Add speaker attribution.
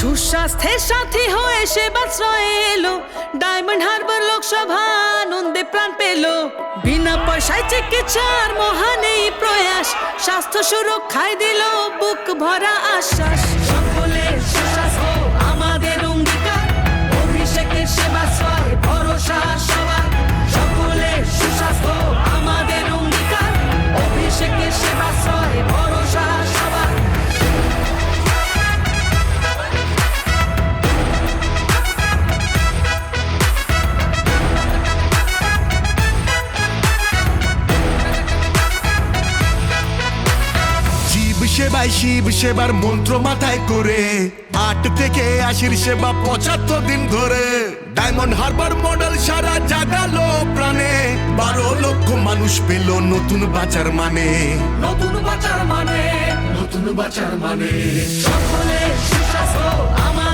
Speaker 1: সুস্বাস্থ্যের সাথী হয়ে সেবাশ্রয়ে এলো ডায়মন্ড হারবার লোকসভা, আনন্দে প্রাণ পেল। বিনা পয়সায় চিকিৎসার মহান এই প্রয়াস, স্বাস্থ্য সুরক্ষায় দিল বুক ভরা আশ্বাস। সকলের সুস্বাস্থ্য আমাদের অঙ্গীকার, অভিষেকের সেবাশ্রয় ভরসা সবার। সকলের সুস্বাস্থ্য আমাদের অঙ্গীকার, অভিষেকের সেবাশ্রয় ভরসা সবার।
Speaker 2: সেবায় শিব সেবার মন্ত্র মাথায় করে ৮ থেকে ৮০ সেবা ৭৫ দিন ধরে ডায়মন্ড হারবার মডেল সারা জাগালো প্রাণে। ১২ লক্ষ মানুষ পেল নতুন বাঁচার মানে,
Speaker 1: নতুন বাঁচার মানে, নতুন বাঁচার মানে। সকলের সুস্বাস্থ্য আমার